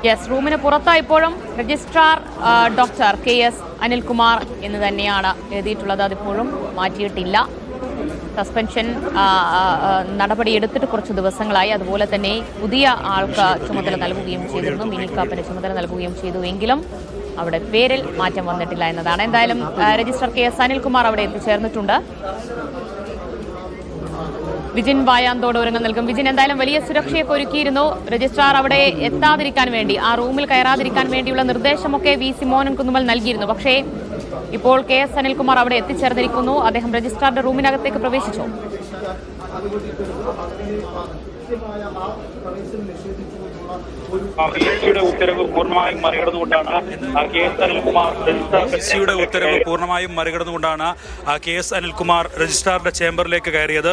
Yes, റൂമിന് പുറത്ത് ഇപ്പോഴും രജിസ്ട്രാർ ഡോക്ടർ KS അനിൽകുമാർ എന്ന് തന്നെയാണ് എഴുതിയിട്ടുള്ളത്. അതിപ്പോഴും മാറ്റിയിട്ടില്ല. സസ്പെൻഷൻ നടപടി എടുത്തിട്ട് കുറച്ച് ദിവസങ്ങളായി. അതുപോലെ തന്നെ പുതിയ ആൾക്ക് ചുമതല നൽകുകയും ചെയ്തിരുന്നു, മിനി കാപ്പന് ചുമതല നൽകുകയും ചെയ്തു. എങ്കിലും അവിടെ പേരിൽ മാറ്റം വന്നിട്ടില്ല എന്നതാണ്. എന്തായാലും രജിസ്ട്രാർ KS അനിൽകുമാർ അവിടെ എത്തിച്ചേർന്നിട്ടുണ്ട്. വിജിൻ വായാന്തോട് ഒരുങ്ങൽ നൽകും. വിജിൻ, എന്തായാലും വലിയ സുരക്ഷയൊക്കെ ഒരുക്കിയിരുന്നു. രജിസ്ട്രാർ അവിടെ എത്താതിരിക്കാൻ വേണ്ടി, ആ റൂമിൽ കയറാതിരിക്കാൻ വേണ്ടിയുള്ള നിർദ്ദേശമൊക്കെ VC മോഹനൻ കുന്നുമ്മൽ നൽകിയിരുന്നു. പക്ഷേ ഇപ്പോൾ KS അനിൽകുമാർ അവിടെ എത്തിച്ചേർന്നിരിക്കുന്നു. അദ്ദേഹം രജിസ്ട്രാറുടെ റൂമിനകത്തേക്ക് പ്രവേശിച്ചു. ഉത്തരവ് പൂർണ്ണമായും മറികടന്നുകൊണ്ടാണ് KS അനിൽകുമാർ രജിസ്ട്രാറുടെ ചേംബറിലേക്ക് കയറിയത്.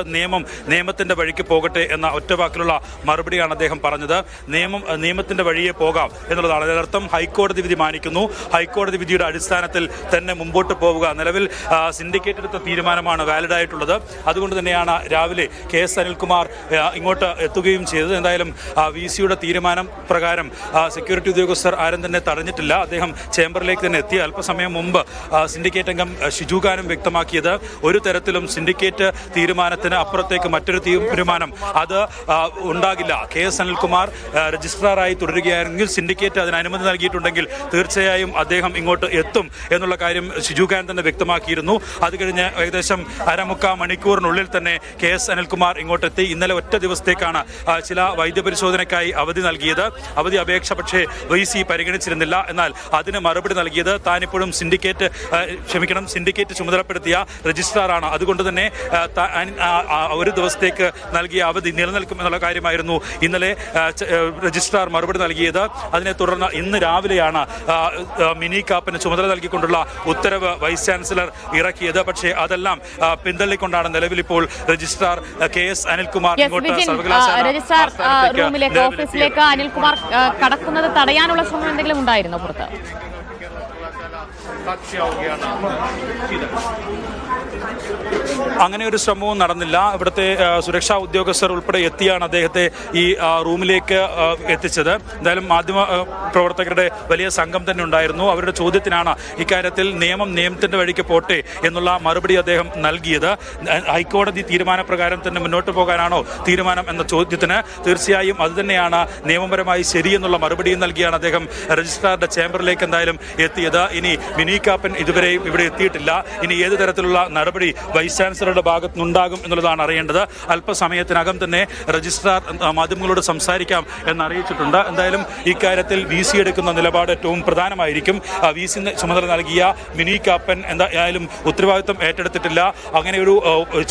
നിയമത്തിന്റെ വഴിക്ക് പോകട്ടെ എന്ന ഒറ്റവാക്കിലുള്ള മറുപടിയാണ് അദ്ദേഹം പറഞ്ഞത്. നിയമത്തിന്റെ വഴിയെ പോകാം എന്നുള്ളതാണ്. അതിനർത്ഥം ഹൈക്കോടതി വിധി മാനിക്കുന്നു, ഹൈക്കോടതി വിധിയുടെ അടിസ്ഥാനത്തിൽ തന്നെ മുമ്പോട്ട് പോവുക. നിലവിൽ സിൻഡിക്കേറ്റ് എടുത്ത തീരുമാനമാണ് വാലിഡ് ആയിട്ടുള്ളത്. അതുകൊണ്ട് തന്നെയാണ് രാവിലെ KS അനിൽകുമാർ ഇങ്ങോട്ട് എത്തുകയും ചെയ്തത്. എന്തായാലും VCയുടെ തീരുമാനം പ്രകാരം സെക്യൂരിറ്റി ഉദ്യോഗസ്ഥർ ആരും തന്നെ തടഞ്ഞിട്ടില്ല. അദ്ദേഹം ചേംബറിലേക്ക് തന്നെ എത്തി. അല്പസമയം മുമ്പ് സിൻഡിക്കേറ്റ് അംഗം ഷിജു ഖാനും വ്യക്തമാക്കിയത് ഒരു തരത്തിലും സിൻഡിക്കേറ്റ് തീരുമാനത്തിന് അപ്പുറത്തേക്ക് മറ്റൊരു തീരുമാനം അത് ഉണ്ടാകില്ല. KS അനിൽകുമാർ രജിസ്ട്രാറായി തുടരുകയാണെങ്കിൽ, സിൻഡിക്കേറ്റ് അതിന് അനുമതി നൽകിയിട്ടുണ്ടെങ്കിൽ തീർച്ചയായും അദ്ദേഹം ഇങ്ങോട്ട് എത്തും എന്നുള്ള കാര്യം ഷിജു ഖാൻ തന്നെ വ്യക്തമാക്കിയിരുന്നു. അത് കഴിഞ്ഞ് ഏകദേശം അരമുക്കാൽ മണിക്കൂറിനുള്ളിൽ തന്നെ KS അനിൽകുമാർ ഇങ്ങോട്ടെത്തി. ഇന്നലെ ഒറ്റ ദിവസത്തേക്കാണ് ചില വൈദ്യപരിശോധനയ്ക്കായി അവധി നൽകിയത്. അവധി അപേക്ഷ പക്ഷേ VC പരിഗണിച്ചിരുന്നില്ല. എന്നാൽ അതിന് മറുപടി നൽകിയത് താനിപ്പോഴും സിൻഡിക്കേറ്റ് ചുമതലപ്പെടുത്തിയ രജിസ്ട്രാറാണ്. അതുകൊണ്ട് തന്നെ ഒരു ദിവസത്തേക്ക് നൽകിയ അവധി നിലനിൽക്കും എന്നുള്ള കാര്യമായിരുന്നു ഇന്നലെ രജിസ്ട്രാർ മറുപടി നൽകിയത്. അതിനെ തുടർന്ന് ഇന്ന് രാവിലെയാണ് മിനി കാപ്പന് ചുമതല നൽകിക്കൊണ്ടുള്ള ഉത്തരവ് വൈസ് ചാൻസലർ ഇറക്കിയത്. പക്ഷേ അതെല്ലാം പിന്തള്ളിക്കൊണ്ടാണ് നിലവിലിപ്പോൾ രജിസ്ട്രാർ KS അനിൽകുമാർ ഇങ്ങോട്ട് രജിസ്ട്രാർ റൂമിലേക്ക്, ഓഫീസിലേക്ക് അനിൽകുമാർ കടക്കുന്നത് തടയാനുള്ള ശ്രമം എന്തെങ്കിലും ഉണ്ടായിരുന്നോ പുറത്ത്? അങ്ങനെ ഒരു ശ്രമവും നടന്നില്ല. ഇവിടുത്തെ സുരക്ഷാ ഉദ്യോഗസ്ഥർ ഉൾപ്പെടെ എത്തിയാണ് അദ്ദേഹത്തെ ഈ റൂമിലേക്ക് എത്തിച്ചത്. എന്തായാലും മാധ്യമ പ്രവർത്തകരുടെ വലിയ സംഘം തന്നെ ഉണ്ടായിരുന്നു. അവരുടെ ചോദ്യത്തിനാണ് ഇക്കാര്യത്തിൽ നിയമത്തിന്റെ വഴിക്ക് പോട്ടെ എന്നുള്ള മറുപടി അദ്ദേഹം നൽകിയത്. ഹൈക്കോടതി തീരുമാനപ്രകാരം തന്നെ മുന്നോട്ട് പോകാനാണോ തീരുമാനം എന്ന ചോദ്യത്തിന് തീർച്ചയായും അതുതന്നെയാണ് നിയമപരമായി ശരിയെന്നുള്ള മറുപടിയും നൽകിയാണ് അദ്ദേഹം രജിസ്ട്രാറുടെ ചേംബറിലേക്ക് എന്തായാലും എത്തിയത്. ഇനി മിനി കാപ്പൻ ഇതുവരെയും ഇവിടെ എത്തിയിട്ടില്ല. ഇനി ഏത് തരത്തിലുള്ള നടപടി വൈസ് ചാൻസലറുടെ ഭാഗത്തുനിന്നുണ്ടാകും എന്നുള്ളതാണ് അറിയേണ്ടത്. അല്പസമയത്തിനകം തന്നെ രജിസ്ട്രാർ മാധ്യമങ്ങളോട് സംസാരിക്കാം എന്നറിയിച്ചിട്ടുണ്ട്. എന്തായാലും ഇക്കാര്യത്തിൽ VC എടുക്കുന്ന നിലപാട് ഏറ്റവും പ്രധാനമായിരിക്കും. VC ചുമതല നൽകിയ മിനി കാപ്പൻ എന്തായാലും ഉത്തരവാദിത്വം ഏറ്റെടുത്തിട്ടില്ല. അങ്ങനെ ഒരു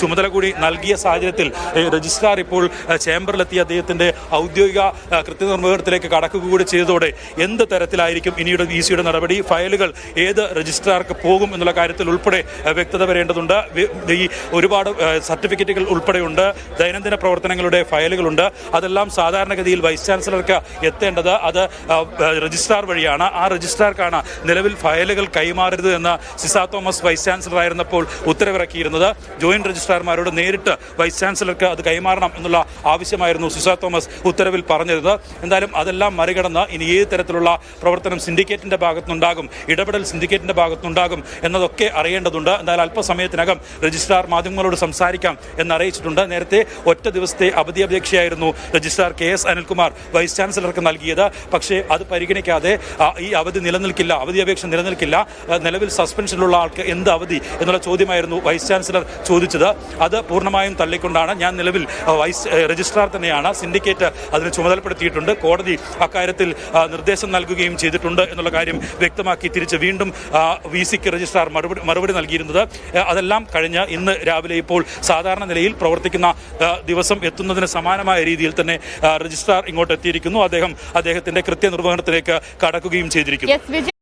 ചുമതല കൂടി നൽകിയ സാഹചര്യത്തിൽ രജിസ്ട്രാർ ഇപ്പോൾ ചേംബറിലെത്തിയ അദ്ദേഹത്തിന്റെ ഔദ്യോഗിക കൃത്യനിർവഹണത്തിലേക്ക് കടക്കുക കൂടി ചെയ്തതോടെ എന്ത് തരത്തിലായിരിക്കും ഇനിയുടെ VCയുടെ നടപടി, ഫയലുകൾ ഏത് രജിസ്ട്രാർക്ക് പോകും എന്നുള്ള കാര്യത്തിൽ ഉൾപ്പെടെ വ്യക്തത വരേണ്ടതുണ്ട്. ഈ ഒരുപാട് സർട്ടിഫിക്കറ്റുകൾ ഉൾപ്പെടെയുണ്ട്, ദൈനംദിന പ്രവർത്തനങ്ങളുടെ ഫയലുകളുണ്ട്. അതെല്ലാം സാധാരണഗതിയിൽ വൈസ് ചാൻസലർക്ക് എത്തേണ്ടത് അത് രജിസ്ട്രാർ വഴിയാണ്. ആ രജിസ്ട്രാർക്കാണ് നിലവിൽ ഫയലുകൾ കൈമാറരുത് എന്ന് സിസ തോമസ് വൈസ് ചാൻസലർ ആയിരുന്നപ്പോൾ ഉത്തരവിറക്കിയിരുന്നത്. ജോയിന്റ് രജിസ്ട്രാർമാരോട് നേരിട്ട് വൈസ് ചാൻസലർക്ക് അത് കൈമാറണം എന്നുള്ള ആവശ്യമായിരുന്നു സിസ തോമസ് ഉത്തരവിൽ പറഞ്ഞത്. എന്തായാലും അതെല്ലാം മറികടന്ന് ഇനി ഏത് തരത്തിലുള്ള പ്രവർത്തനം സിൻഡിക്കേറ്റിന്റെ ഭാഗത്തുനിന്നുണ്ടാകും, ഇടപെടൽ സിൻഡിക്കേറ്റിന്റെ ഭാഗത്തുനിന്നുണ്ടാകും എന്നതൊക്കെ അറിയേണ്ടതുണ്ട്. എന്തായാലും അല്പസമയത്തിനകം രജിസ്ട്രാർ മാധ്യമങ്ങളോട് സംസാരിക്കാം എന്നറിയിച്ചിട്ടുണ്ട്. നേരത്തെ ഒറ്റ ദിവസത്തെ അവധി അപേക്ഷയായിരുന്നു രജിസ്ട്രാർ KS അനിൽകുമാർ വൈസ് ചാൻസലർക്ക് നൽകിയത്. പക്ഷേ അത് പരിഗണിക്കാതെ ഈ അവധി നിലനിൽക്കില്ല, അവധി അപേക്ഷ നിലനിൽക്കില്ല, നിലവിൽ സസ്പെൻഷനിലുള്ള ആൾക്ക് എന്ത് അവധി എന്നുള്ള ചോദ്യമായിരുന്നു വൈസ് ചാൻസലർ ചോദിച്ചത്. അത് പൂർണ്ണമായും തള്ളിക്കൊണ്ടാണ് ഞാൻ നിലവിൽ രജിസ്ട്രാർ തന്നെയാണ്, സിൻഡിക്കേറ്റ് അതിന് ചുമതലപ്പെടുത്തിയിട്ടുണ്ട്, കോടതി അക്കാര്യത്തിൽ നിർദ്ദേശം നൽകുകയും ചെയ്തിട്ടുണ്ട് എന്നുള്ള കാര്യം വ്യക്തമാക്കി തിരിച്ച് വീണ്ടും VCക്ക് രജിസ്ട്രാർ മറുപടി നൽകിയിരുന്നത്. അതെല്ലാം കഴിഞ്ഞ് ഇന്ന് രാവിലെ ഇപ്പോൾ സാധാരണ നിലയിൽ പ്രവർത്തിക്കുന്ന ദിവസം എത്തുന്നതിന് സമാനമായ രീതിയിൽ തന്നെ രജിസ്ട്രാർ ഇങ്ങോട്ട് എത്തിയിരിക്കുന്നു. അദ്ദേഹത്തിന്റെ കൃത്യനിർവഹണത്തിലേക്ക് കടക്കുകയും ചെയ്തിരിക്കുന്നു.